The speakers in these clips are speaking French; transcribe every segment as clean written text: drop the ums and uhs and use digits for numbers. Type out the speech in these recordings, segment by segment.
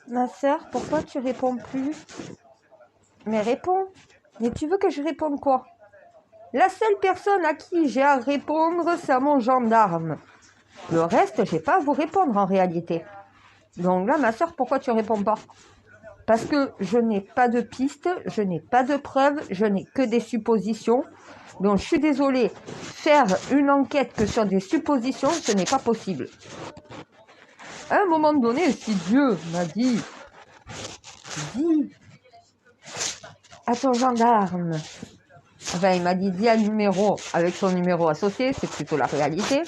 Ma sœur, pourquoi tu réponds plus? Mais réponds. Mais tu veux que je réponde quoi? La seule personne à qui j'ai à répondre, c'est à mon gendarme. Le reste, j'ai pas à vous répondre en réalité. Donc là, ma sœur, pourquoi tu réponds pas? Parce que je n'ai pas de piste, je n'ai pas de preuves, je n'ai que des suppositions. Donc je suis désolée, faire une enquête que sur des suppositions, ce n'est pas possible. À un moment donné, si Dieu m'a dit, dis à ton gendarme, enfin il m'a dit, dis un numéro avec son numéro associé, c'est plutôt la réalité.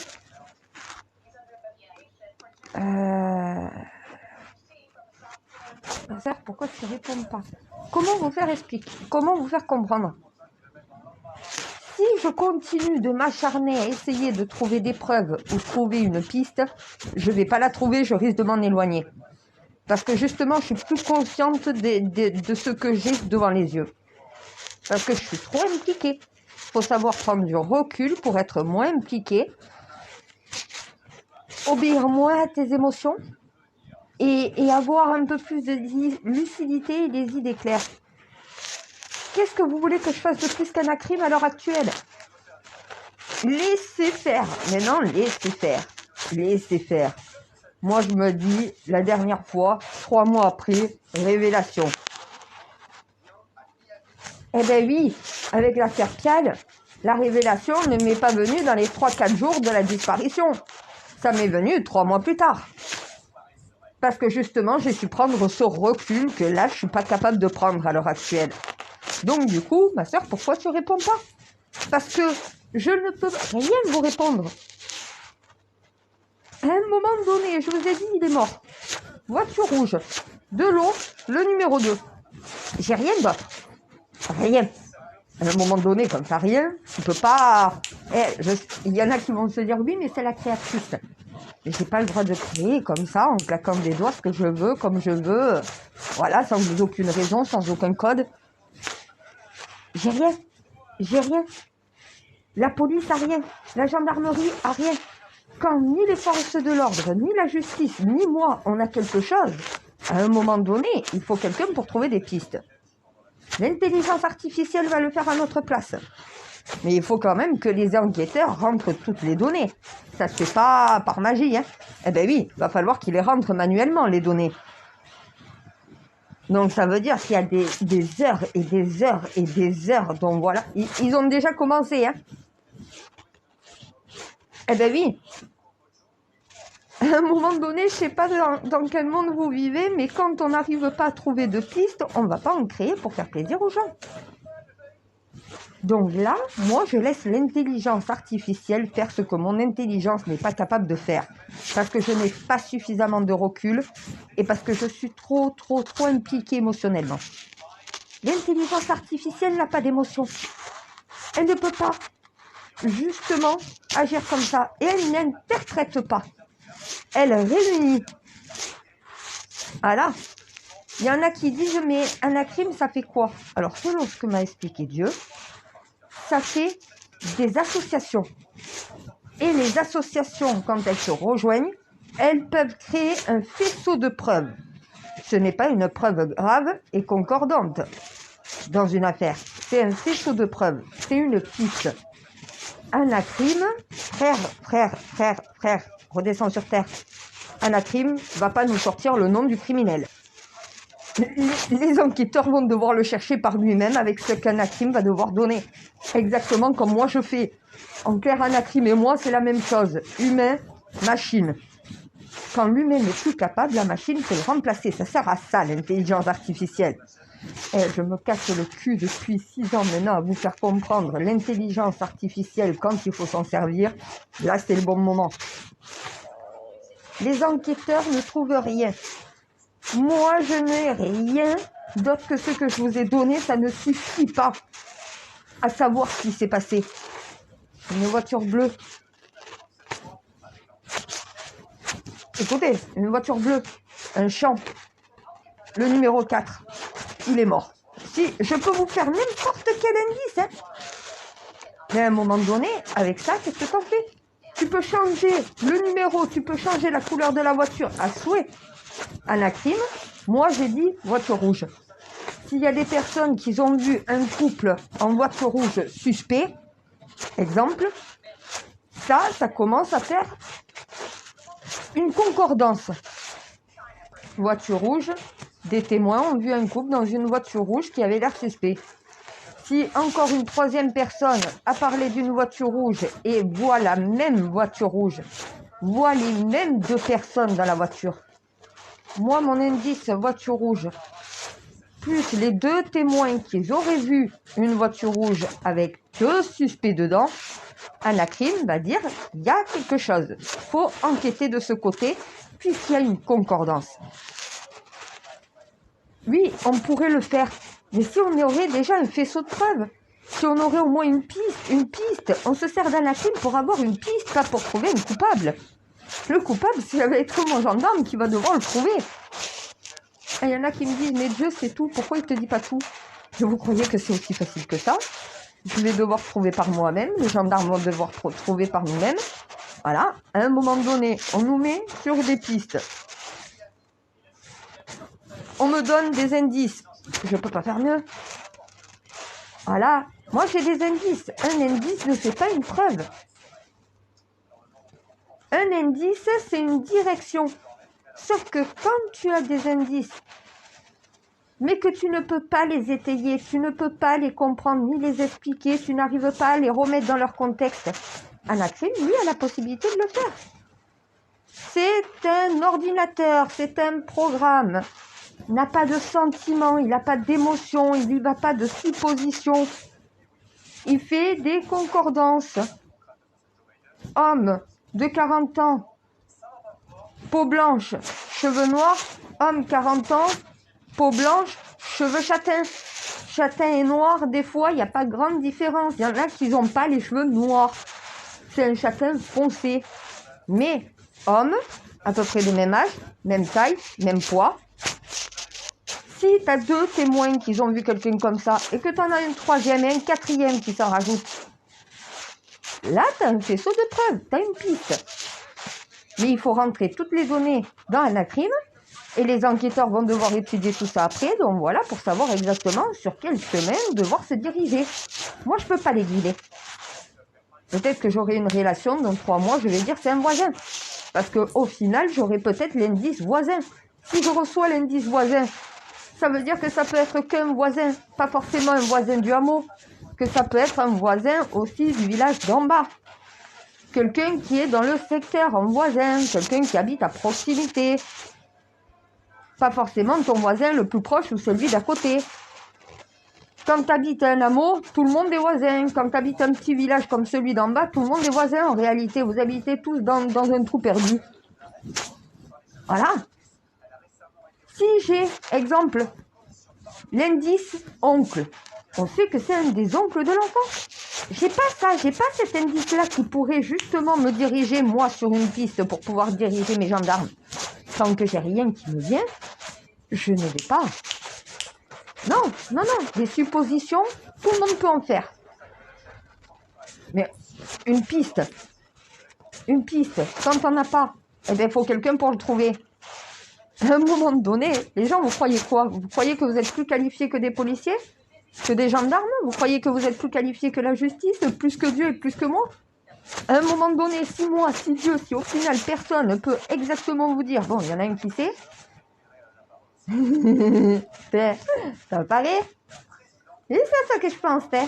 Ma sœur, pourquoi tu ne réponds pas? Comment vous faire expliquer? Comment vous faire comprendre? Si je continue de m'acharner à essayer de trouver des preuves ou trouver une piste, je ne vais pas la trouver, je risque de m'en éloigner. Parce que justement, je suis plus consciente de ce que j'ai devant les yeux. Parce que je suis trop impliquée. Il faut savoir prendre du recul pour être moins impliquée, obéir moins à tes émotions et avoir un peu plus de lucidité et des idées claires. Qu'est-ce que vous voulez que je fasse de plus qu'Anacrim à l'heure actuelle? Laissez faire. Mais non, laissez faire. Laissez faire. Moi, je me dis, la dernière fois, 3 mois après, révélation. Eh ben oui, avec l'affaire Pial, la révélation ne m'est pas venue dans les 3-4 jours de la disparition. Ça m'est venu 3 mois plus tard. Parce que justement, j'ai su prendre ce recul que là, je ne suis pas capable de prendre à l'heure actuelle. Donc du coup, ma sœur, pourquoi tu ne réponds pas? Parce que je ne peux rien vous répondre. À un moment donné, je vous ai dit, il est mort. Voiture rouge, de l'eau, le numéro 2. J'ai rien d'autre. Rien. À un moment donné, comme ça, rien, tu peux pas... il y en a qui vont se dire, oui, mais c'est la créatrice. J'ai pas le droit de créer comme ça, en claquant des doigts, ce que je veux, comme je veux. Voilà, sans aucune raison, sans aucun code. J'ai rien. J'ai rien. La police a rien. La gendarmerie a rien. Quand ni les forces de l'ordre, ni la justice, ni moi, on a quelque chose, à un moment donné, il faut quelqu'un pour trouver des pistes. L'intelligence artificielle va le faire à notre place. Mais il faut quand même que les enquêteurs rentrent toutes les données. Ça ne se fait pas par magie, hein. Eh ben oui, il va falloir qu'ils les rentrent manuellement, les données. Donc ça veut dire qu'il y a des heures et des heures et des heures. Donc voilà, ils ont déjà commencé, hein. Eh ben oui. À un moment donné, je ne sais pas dans quel monde vous vivez, mais quand on n'arrive pas à trouver de pistes, on ne va pas en créer pour faire plaisir aux gens. Donc là, moi, je laisse l'intelligence artificielle faire ce que mon intelligence n'est pas capable de faire. Parce que je n'ai pas suffisamment de recul et parce que je suis trop impliquée émotionnellement. L'intelligence artificielle n'a pas d'émotion. Elle ne peut pas, justement, agir comme ça. Et elle n'interprète pas. Elle réunit. Voilà. Il y en a qui disent, mais Anacrim, ça fait quoi? Alors, selon ce que m'a expliqué Dieu, ça fait des associations. Et les associations, quand elles se rejoignent, elles peuvent créer un faisceau de preuves. Ce n'est pas une preuve grave et concordante dans une affaire. C'est un faisceau de preuves. C'est une piste. Anacrim, frère, redescend sur terre. Anacrim va pas nous sortir le nom du criminel. Les enquêteurs vont devoir le chercher par lui-même avec ce qu'Anacrim va devoir donner. Exactement comme moi je fais. En clair, Anacrim et moi, c'est la même chose. Humain, machine. Quand l'humain n'est plus capable, la machine peut le remplacer. Ça sert à ça, l'intelligence artificielle. Et je me casse le cul depuis 6 ans maintenant à vous faire comprendre l'intelligence artificielle quand il faut s'en servir. Là, c'est le bon moment. Les enquêteurs ne trouvent rien. Moi, je n'ai rien d'autre que ce que je vous ai donné. Ça ne suffit pas à savoir ce qui s'est passé. Une voiture bleue. Écoutez, une voiture bleue, un champ, le numéro 4, il est mort. Si, je peux vous faire n'importe quel indice, hein. Mais à un moment donné, avec ça, qu'est-ce que t'en fais? Tu peux changer le numéro, tu peux changer la couleur de la voiture à souhait. Anacrim, Moi, j'ai dit voiture rouge. S'il y a des personnes qui ont vu un couple en voiture rouge suspect, exemple, ça commence à faire une concordance. Voiture rouge, des témoins ont vu un couple dans une voiture rouge qui avait l'air suspect. Si encore une troisième personne a parlé d'une voiture rouge et voit la même voiture rouge, voit les mêmes deux personnes dans la voiture, moi, mon indice voiture rouge, plus les deux témoins qui auraient vu une voiture rouge avec deux suspects dedans, Anacrim va dire il y a quelque chose. Il faut enquêter de ce côté puisqu'il y a une concordance. Oui, on pourrait le faire. Mais si on aurait déjà un faisceau de preuves, si on aurait au moins une piste, on se sert d'Anacrim pour avoir une piste, pas pour trouver un coupable. Le coupable, ça va être mon gendarme qui va devoir le trouver. Et il y en a qui me disent, mais Dieu c'est tout, pourquoi il ne te dit pas tout? Je vous croyez que c'est aussi facile que ça? Je vais devoir trouver par moi-même, les gendarmes vont devoir trouver par nous-mêmes. Voilà, à un moment donné, on nous met sur des pistes. On me donne des indices. Je ne peux pas faire mieux. Voilà, moi j'ai des indices. Un indice ne fait pas une preuve. Un indice, c'est une direction. Sauf que quand tu as des indices, mais que tu ne peux pas les étayer, tu ne peux pas les comprendre ni les expliquer, tu n'arrives pas à les remettre dans leur contexte, Anacrim, lui, a la possibilité de le faire. C'est un ordinateur, c'est un programme. Il n'a pas de sentiment, il n'a pas d'émotion, il n'y va pas de supposition. Il fait des concordances. Homme de 40 ans, peau blanche, cheveux noirs, homme 40 ans, peau blanche, cheveux châtains. Châtain et noir, des fois, il n'y a pas grande différence. Il y en a qui n'ont pas les cheveux noirs. C'est un châtain foncé. Mais, homme, à peu près de même âge, même taille, même poids. Si tu as deux témoins qui ont vu quelqu'un comme ça, et que tu en as un troisième et un quatrième qui s'en rajoute, là, tu as un faisceau de preuves, tu as une piste. Mais il faut rentrer toutes les données dans Anacrim, et les enquêteurs vont devoir étudier tout ça après, donc voilà, pour savoir exactement sur quel chemin devoir se diriger. Moi, je ne peux pas les guider. Peut-être que j'aurai une relation, dans 3 mois, je vais dire c'est un voisin. Parce qu'au final, j'aurai peut-être l'indice voisin. Si je reçois l'indice voisin, ça veut dire que ça peut être qu'un voisin, pas forcément un voisin du hameau, que ça peut être un voisin aussi du village d'en bas. Quelqu'un qui est dans le secteur, un voisin, quelqu'un qui habite à proximité. Pas forcément ton voisin le plus proche ou celui d'à côté. Quand tu habites un hameau, tout le monde est voisin. Quand tu habites un petit village comme celui d'en bas, tout le monde est voisin. En réalité, vous habitez tous dans un trou perdu. Voilà. Si j'ai, exemple, l'indice oncle, on sait que c'est un des oncles de l'enfant. J'ai pas ça, j'ai pas cet indice-là qui pourrait justement me diriger, moi, sur une piste pour pouvoir diriger mes gendarmes. Tant que j'ai rien qui me vient, je ne vais pas. Non, non, non, des suppositions, tout le monde peut en faire. Mais une piste, quand on n'a pas, eh bien, il faut quelqu'un pour le trouver. À un moment donné, les gens, vous croyez quoi? Vous croyez que vous êtes plus qualifiés que des policiers? Que des gendarmes? Vous croyez que vous êtes plus qualifiés que la justice? Plus que Dieu et plus que moi? À un moment donné, si moi, si Dieu, si au final personne ne peut exactement vous dire, bon, il y en a un qui sait. Ça me paraît? Et c'est ça que je pense, hein.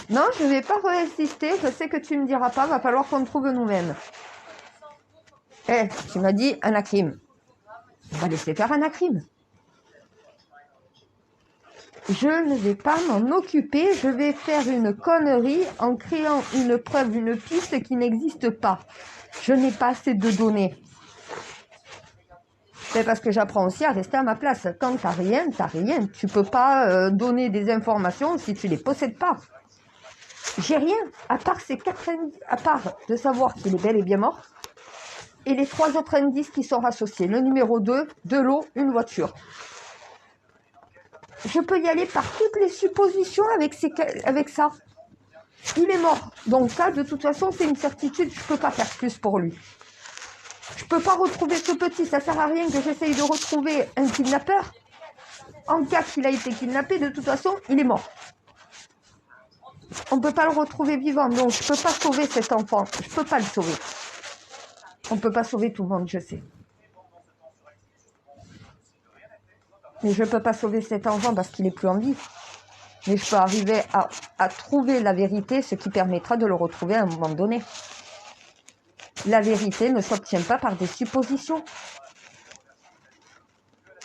Non, je ne vais pas réinsister, je sais que tu ne me diras pas, va falloir qu'on trouve nous-mêmes. Tu m'as dit Anacrim. On va laisser faire Anacrim. Je ne vais pas m'en occuper, je vais faire une connerie en créant une preuve, une piste qui n'existe pas. Je n'ai pas assez de données. C'est parce que j'apprends aussi à rester à ma place. Quand t'as rien, t'as rien. Tu peux pas donner des informations si tu les possèdes pas. J'ai rien, à part ces 4 indices, à part de savoir qu'il est bel et bien mort, et les 3 autres indices qui sont associés. Le numéro 2, de l'eau, une voiture. Je peux y aller par toutes les suppositions avec ça. il est mort. Donc ça, de toute façon, c'est une certitude, je ne peux pas faire plus pour lui. Je ne peux pas retrouver ce petit, ça ne sert à rien que j'essaye de retrouver un kidnappeur. En cas qu'il a été kidnappé, de toute façon, il est mort. On ne peut pas le retrouver vivant, donc je ne peux pas sauver cet enfant. Je ne peux pas le sauver. On ne peut pas sauver tout le monde, je sais. Mais je ne peux pas sauver cet enfant parce qu'il n'est plus en vie. Mais je peux arriver à trouver la vérité, ce qui permettra de le retrouver à un moment donné. La vérité ne s'obtient pas par des suppositions.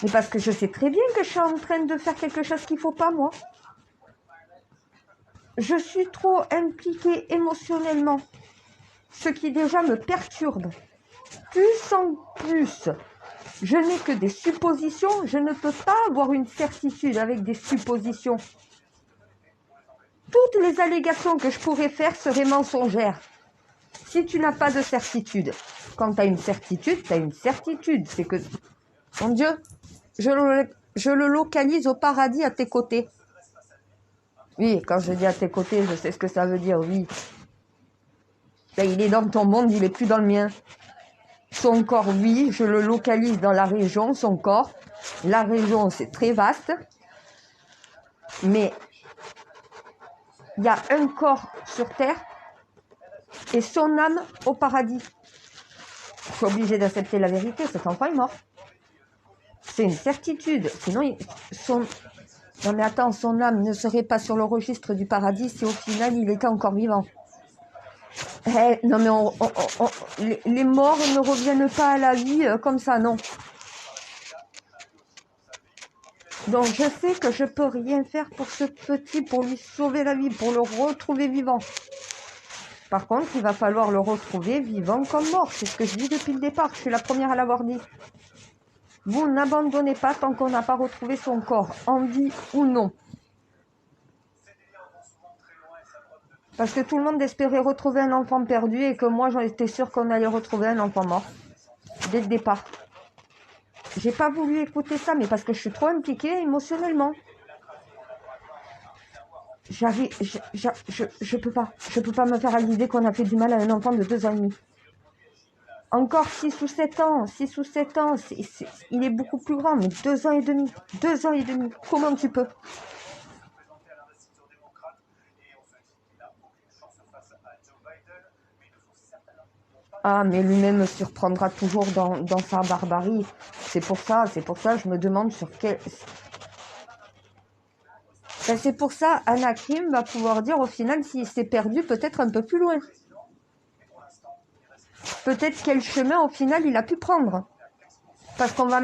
Mais parce que je sais très bien que je suis en train de faire quelque chose qu'il ne faut pas, moi. Je suis trop impliquée émotionnellement, ce qui déjà me perturbe. Plus en plus, je n'ai que des suppositions, je ne peux pas avoir une certitude avec des suppositions. Toutes les allégations que je pourrais faire seraient mensongères. Si tu n'as pas de certitude, quand tu as une certitude, tu as une certitude. C'est que, mon Dieu, je le localise au paradis à tes côtés. Oui, quand je dis à tes côtés, je sais ce que ça veut dire, oui. Là, il est dans ton monde, il n'est plus dans le mien. Son corps, oui, je le localise dans la région, son corps. La région, c'est très vaste. Mais il y a un corps sur terre et son âme au paradis. Je suis obligée d'accepter la vérité, cet enfant est mort. C'est une certitude. Sinon, non mais attends, son âme ne serait pas sur le registre du paradis si au final il était encore vivant. Non mais les morts ne reviennent pas à la vie comme ça, non. Donc je sais que je peux rien faire pour ce petit, pour lui sauver la vie, pour le retrouver vivant. Par contre, il va falloir le retrouver vivant comme mort. C'est ce que je dis depuis le départ, je suis la première à l'avoir dit. Vous n'abandonnez pas tant qu'on n'a pas retrouvé son corps, en vie ou non. Parce que tout le monde espérait retrouver un enfant perdu et que moi j'en étais sûre qu'on allait retrouver un enfant mort. Dès le départ. J'ai pas voulu écouter ça, mais parce que je suis trop impliquée émotionnellement. Je peux pas me faire à l'idée qu'on a fait du mal à un enfant de 2 ans et demi. Encore 6 ou 7 ans, il est beaucoup plus grand, mais 2 ans et demi, 2 ans et demi, comment tu peux? Ah, mais lui-même me surprendra toujours dans sa barbarie. C'est pour ça, je me demande sur quel... Ben, c'est pour ça, Anakrim va pouvoir dire au final s'il s'est perdu peut-être un peu plus loin. Peut-être quel chemin au final il a pu prendre. Parce qu'on va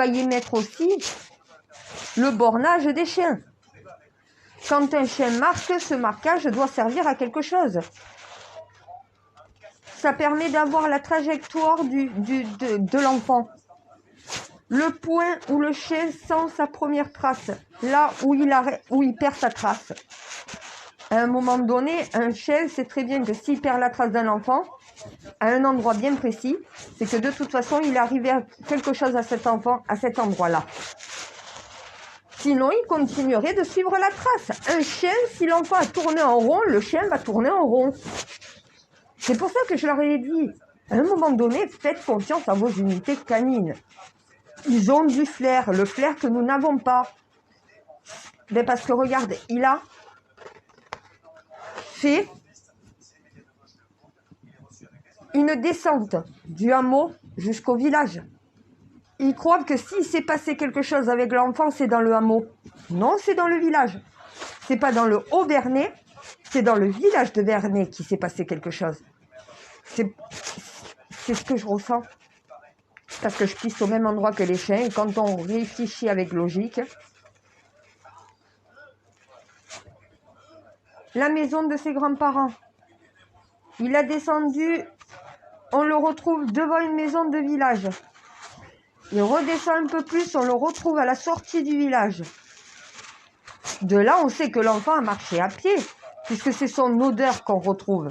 y mettre aussi le bornage des chiens. Quand un chien marque, ce marquage doit servir à quelque chose. Ça permet d'avoir la trajectoire de l'enfant. Le point où le chien sent sa première trace, là où il perd sa trace. À un moment donné, un chien sait très bien que s'il perd la trace d'un enfant, à un endroit bien précis, c'est que de toute façon, il est arrivé à quelque chose à cet enfant, à cet endroit-là. Sinon, il continuerait de suivre la trace. Un chien, si l'enfant a tourné en rond, le chien va tourner en rond. C'est pour ça que je leur ai dit, à un moment donné, faites confiance à vos unités canines. Ils ont du flair, le flair que nous n'avons pas. Mais parce que regarde, il a fait une descente du hameau jusqu'au village. Ils croient que s'il s'est passé quelque chose avec l'enfant, c'est dans le hameau. Non, c'est dans le village. C'est pas dans le Haut-Vernay, c'est dans le village de Vernay qu'il s'est passé quelque chose. C'est ce que je ressens. Parce que je pisse au même endroit que les chiens, et quand on réfléchit avec logique, la maison de ses grands-parents, il a descendu, on le retrouve devant une maison de village. Il redescend un peu plus, on le retrouve à la sortie du village. De là, on sait que l'enfant a marché à pied, puisque c'est son odeur qu'on retrouve.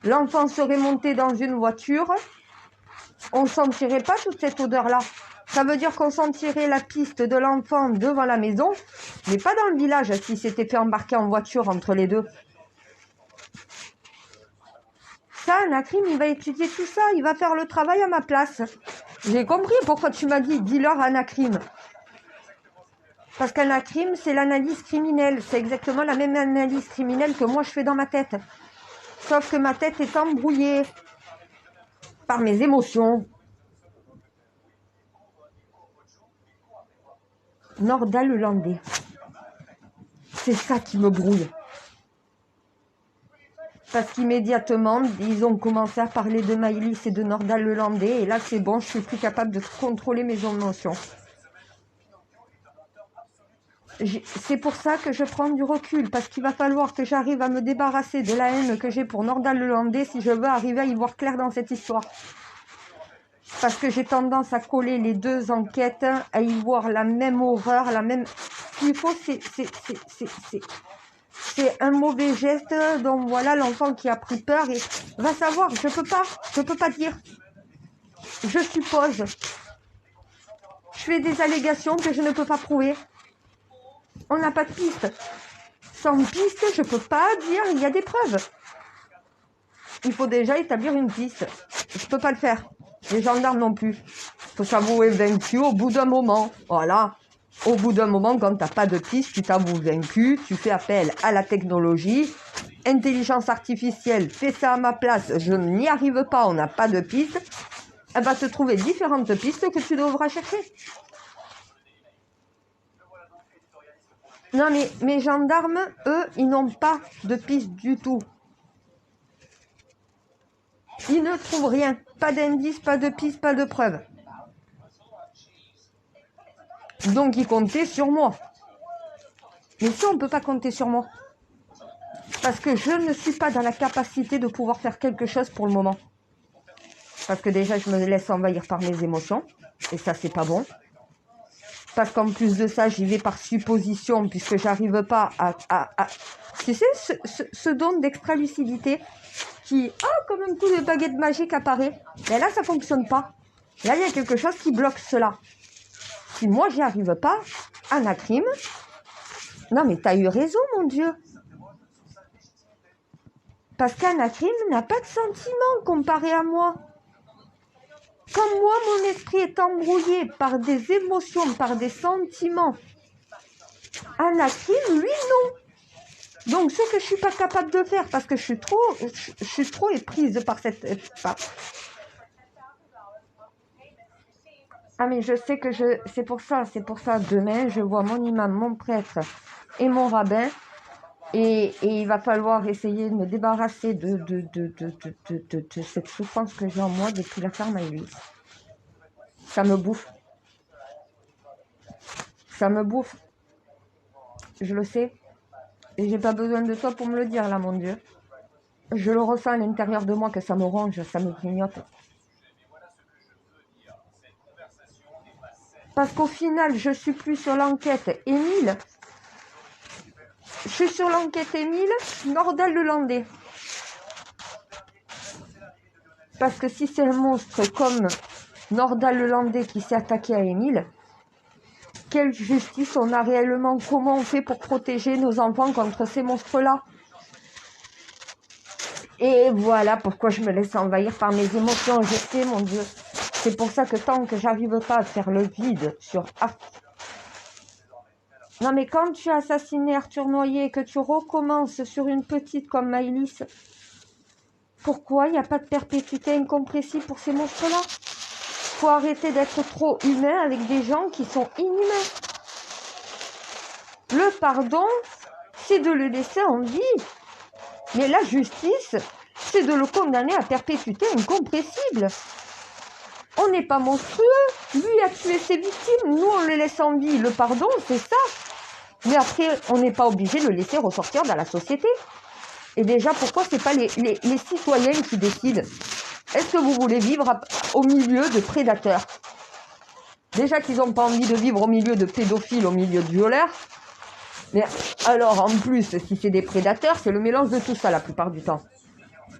L'enfant serait monté dans une voiture, on ne sentirait pas toute cette odeur-là. Ça veut dire qu'on sentirait la piste de l'enfant devant la maison, Mais pas dans le village, s'il s'était fait embarquer en voiture entre les deux. Ça, Anacrim, il va étudier tout ça, il va faire le travail à ma place. J'ai compris pourquoi tu m'as dit, dis-leur Anacrim. Parce qu'Anacrim, c'est l'analyse criminelle. C'est exactement la même analyse criminelle que moi je fais dans ma tête. Sauf que ma tête est embrouillée par mes émotions. Nordal-Landais. C'est ça qui me brouille. Parce qu'immédiatement, ils ont commencé à parler de Maëlys et de Nordal-Landais. Et là, c'est bon, je suis plus capable de contrôler mes émotions. C'est pour ça que je prends du recul. Parce qu'il va falloir que j'arrive à me débarrasser de la haine que j'ai pour Nordal-Landais si je veux arriver à y voir clair dans cette histoire. Parce que j'ai tendance à coller les deux enquêtes, à y voir la même horreur, la même... Ce qu'il faut, c'est un mauvais geste, donc voilà, l'enfant qui a pris peur et va savoir, je peux pas dire. Je suppose. Je fais des allégations que je ne peux pas prouver. On n'a pas de piste. Sans piste, je peux pas dire, il y a des preuves. Il faut déjà établir une piste. Je peux pas le faire. Les gendarmes non plus. Il faut s'avouer vaincu au bout d'un moment. Voilà. Au bout d'un moment, quand tu n'as pas de piste, tu t'avoues vaincu, tu fais appel à la technologie. Intelligence artificielle, fais ça à ma place, je n'y arrive pas, on n'a pas de piste. Elle va te trouver différentes pistes que tu devras chercher. Non, mais mes gendarmes, eux, ils n'ont pas de piste du tout. Ils ne trouvent rien. Pas d'indice, pas de piste, pas de preuve. Donc, ils comptaient sur moi. Mais si on ne peut pas compter sur moi. Parce que je ne suis pas dans la capacité de pouvoir faire quelque chose pour le moment. Parce que déjà, je me laisse envahir par mes émotions. Et ça, c'est pas bon. Parce qu'en plus de ça, j'y vais par supposition, puisque j'arrive pas à... Tu sais, ce don d'extra-lucidité qui, comme un coup de baguette magique apparaît. Mais là, ça fonctionne pas. Là, il y a quelque chose qui bloque cela. Si moi, j'y arrive pas, Anacrim... Non, mais t'as eu raison, mon Dieu. Parce qu'Anacrim n'a pas de sentiments comparé à moi. Comme moi, mon esprit est embrouillé par des émotions, par des sentiments. Anacrim, lui, non. Donc, ce que je suis pas capable de faire, parce que je suis trop éprise par cette... Ah, mais je sais que c'est pour ça. Demain, je vois mon imam, mon prêtre et mon rabbin. Et il va falloir essayer de me débarrasser de cette souffrance que j'ai en moi depuis l'affaire Maëlys. Ça me bouffe. Ça me bouffe. Je le sais. Et j'ai pas besoin de toi pour me le dire, là, mon Dieu. Je le ressens à l'intérieur de moi que ça me ronge, ça me grignote. Parce qu'au final, je suis plus sur l'enquête Émile. Je suis sur l'enquête Émile, Nordal-Landais. Parce que si c'est un monstre comme Nordal-Landais qui s'est attaqué à Émile, quelle justice on a réellement? Comment on fait pour protéger nos enfants contre ces monstres-là? Et voilà pourquoi je me laisse envahir par mes émotions. Je sais, mon Dieu. C'est pour ça que tant que j'arrive pas à faire le vide sur... Non, mais quand tu as assassiné Arthur Noyer et que tu recommences sur une petite comme Maëlys, pourquoi il n'y a pas de perpétuité incompressible pour ces monstres-là? Faut arrêter d'être trop humain avec des gens qui sont inhumains. Le pardon, c'est de le laisser en vie. Mais la justice, c'est de le condamner à perpétuité incompressible. On n'est pas monstrueux. Lui a tué ses victimes, nous on le laisse en vie. Le pardon, c'est ça. Mais après, on n'est pas obligé de le laisser ressortir dans la société. Et déjà, pourquoi c'est pas les citoyens qui décident? Est-ce que vous voulez vivre au milieu de prédateurs? Déjà qu'ils n'ont pas envie de vivre au milieu de pédophiles, au milieu de violeurs. Mais alors, en plus, si c'est des prédateurs, c'est le mélange de tout ça la plupart du temps.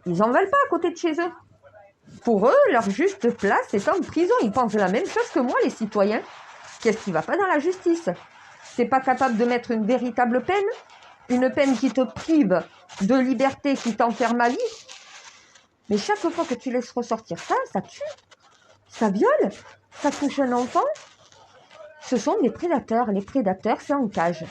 Ils n'en veulent pas à côté de chez eux. Pour eux, leur juste place est en prison. Ils pensent la même chose que moi, les citoyens. Qu'est-ce qui ne va pas dans la justice? T'es pas capable de mettre une véritable peine? Une peine qui te prive de liberté, qui t'enferme à vie? Mais chaque fois que tu laisses ressortir ça, ça tue, ça viole, ça touche un enfant. Ce sont des prédateurs. Les prédateurs, c'est en cage.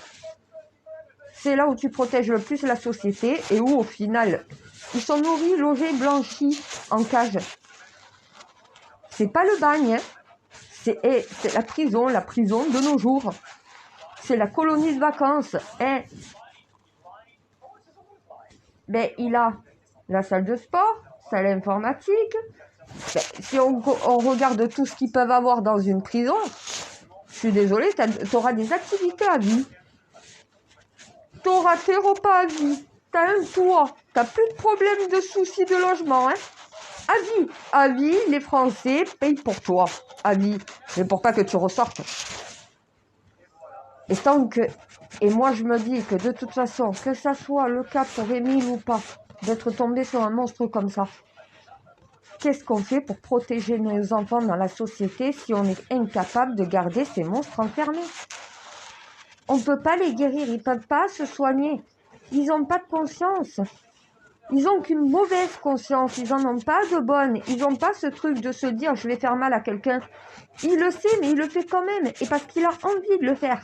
C'est là où tu protèges le plus la société et où, au final, ils sont nourris, logés, blanchis en cage. C'est pas le bagne, hein. C'est la prison de nos jours. C'est la colonie de vacances. Hein. Ben, il a la salle de sport, salle informatique. Ben, si on regarde tout ce qu'ils peuvent avoir dans une prison, je suis désolée, tu auras des activités à vie. Tu auras tes repas à vie. Tu as un toit. Tu n'as plus de problème de soucis de logement. Hein. À vie. À vie, les Français payent pour toi. À vie. Mais pour pas que tu ressortes. Et moi, je me dis que de toute façon, que ça soit le cas pour Émile ou pas, d'être tombé sur un monstre comme ça, qu'est-ce qu'on fait pour protéger nos enfants dans la société si on est incapable de garder ces monstres enfermés? On ne peut pas les guérir, ils ne peuvent pas se soigner. Ils n'ont pas de conscience. Ils n'ont qu'une mauvaise conscience, ils n'en ont pas de bonne. Ils n'ont pas ce truc de se dire « je vais faire mal à quelqu'un ». Il le sait, mais il le fait quand même, et parce qu'il a envie de le faire.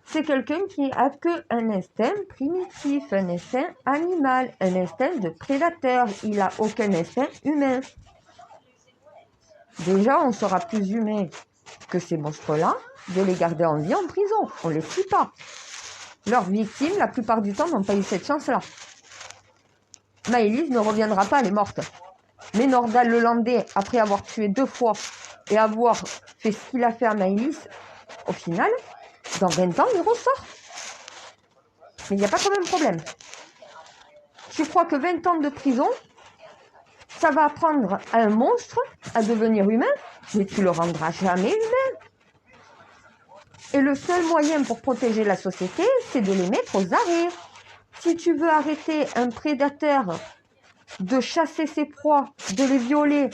C'est quelqu'un qui a qu'un instinct primitif, un instinct animal, un instinct de prédateur. Il n'a aucun instinct humain. Déjà, on sera plus humain que ces monstres-là, de les garder en vie en prison. On ne les tue pas. Leurs victimes, la plupart du temps, n'ont pas eu cette chance-là. Maëlys ne reviendra pas, elle est morte. Mais Nordal Lelandais, après avoir tué 2 fois et avoir fait ce qu'il a fait à Maëlys, au final, dans 20 ans, il ressort. Mais il n'y a pas quand même problème. Tu crois que 20 ans de prison, ça va apprendre à un monstre à devenir humain, mais tu le rendras jamais humain. Et le seul moyen pour protéger la société, c'est de les mettre aux arrêts. Si tu veux arrêter un prédateur de chasser ses proies, de les violer,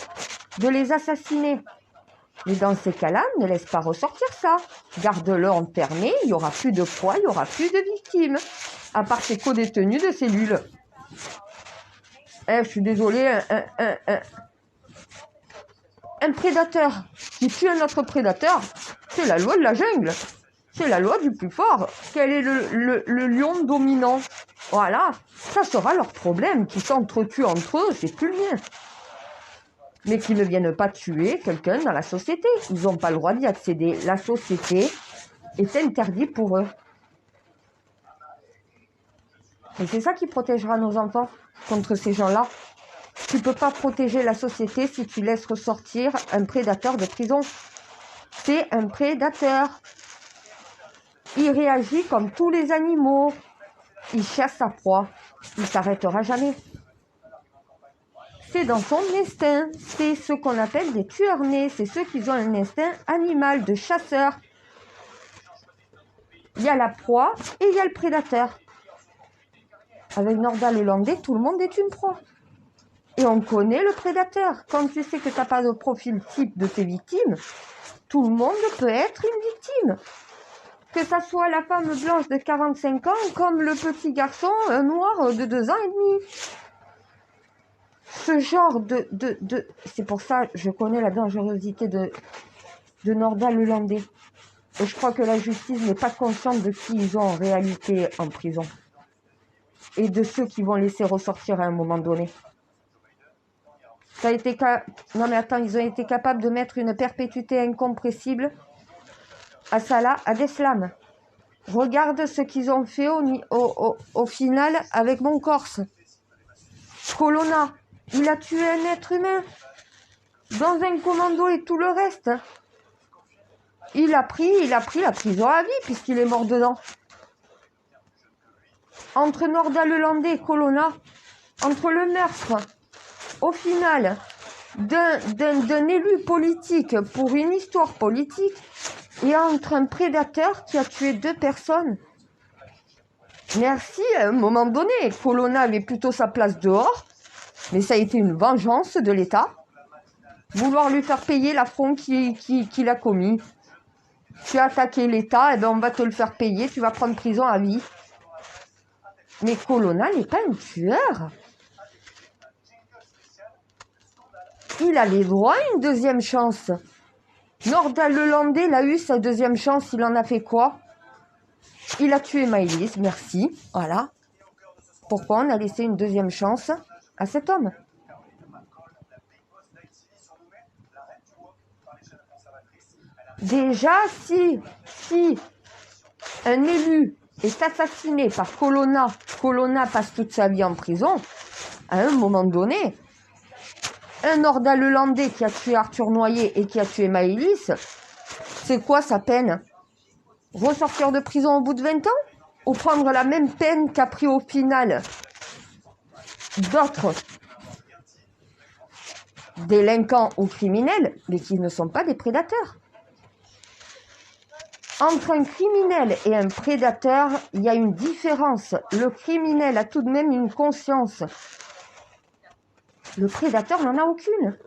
de les assassiner, mais dans ces cas-là, ne laisse pas ressortir ça. Garde-le enfermé, il n'y aura plus de proies, il n'y aura plus de victimes, à part ces co-détenus de cellules. Je suis désolée, un prédateur qui tue un autre prédateur, c'est la loi de la jungle. C'est la loi du plus fort. Quel est le lion dominant? Voilà, ça sera leur problème. Qui s'entretuent entre eux, c'est plus le mien. Mais qu'ils ne viennent pas tuer quelqu'un dans la société. Ils n'ont pas le droit d'y accéder. La société est interdite pour eux. Et c'est ça qui protégera nos enfants contre ces gens-là. Tu ne peux pas protéger la société si tu laisses ressortir un prédateur de prison. C'est un prédateur. Il réagit comme tous les animaux. Il chasse sa proie. Il ne s'arrêtera jamais. C'est dans son instinct. C'est ce qu'on appelle des tueurs nés. C'est ceux qui ont un instinct animal de chasseur. Il y a la proie et il y a le prédateur. Avec Nordal Lelandais, tout le monde est une proie. Et on connaît le prédateur. Quand tu sais que tu n'as pas de profil type de tes victimes, tout le monde peut être une victime. Que ça soit la femme blanche de 45 ans comme le petit garçon noir de 2 ans et demi. Ce genre de... C'est pour ça que je connais la dangerosité de Nordal Lelandais. Et je crois que la justice n'est pas consciente de qui ils ont en réalité en prison. Et de ceux qui vont laisser ressortir à un moment donné. Non mais attends, ils ont été capables de mettre une perpétuité incompressible à Salah Abdeslam. Regarde ce qu'ils ont fait au final avec mon Corse. Colonna, il a tué un être humain dans un commando et tout le reste. Il a pris la prison à vie puisqu'il est mort dedans. Entre Nordal Lelandais et Colonna, entre le meurtre, au final, d'un élu politique pour une histoire politique, et entre un prédateur qui a tué 2 personnes. Merci, à un moment donné, Colonna avait plutôt sa place dehors, mais ça a été une vengeance de l'État, vouloir lui faire payer l'affront qu'il a commis. Tu as attaqué l'État, et ben on va te le faire payer, tu vas prendre prison à vie. Mais Colonna n'est pas un tueur. Il a les droits à une deuxième chance. Nordal-Lelandais, il a eu sa deuxième chance, il en a fait quoi? Il a tué Maëlys, merci, voilà. Pourquoi on a laissé une deuxième chance à cet homme? Déjà, si un élu est assassiné par Colonna passe toute sa vie en prison, à un moment donné, un Nordal-Lelandais qui a tué Arthur Noyer et qui a tué Maëlys, c'est quoi sa peine? Ressortir de prison au bout de 20 ans? Ou prendre la même peine qu'a pris au final d'autres délinquants ou criminels, mais qui ne sont pas des prédateurs? Entre un criminel et un prédateur, il y a une différence. Le criminel a tout de même une conscience. Le prédateur n'en a aucune.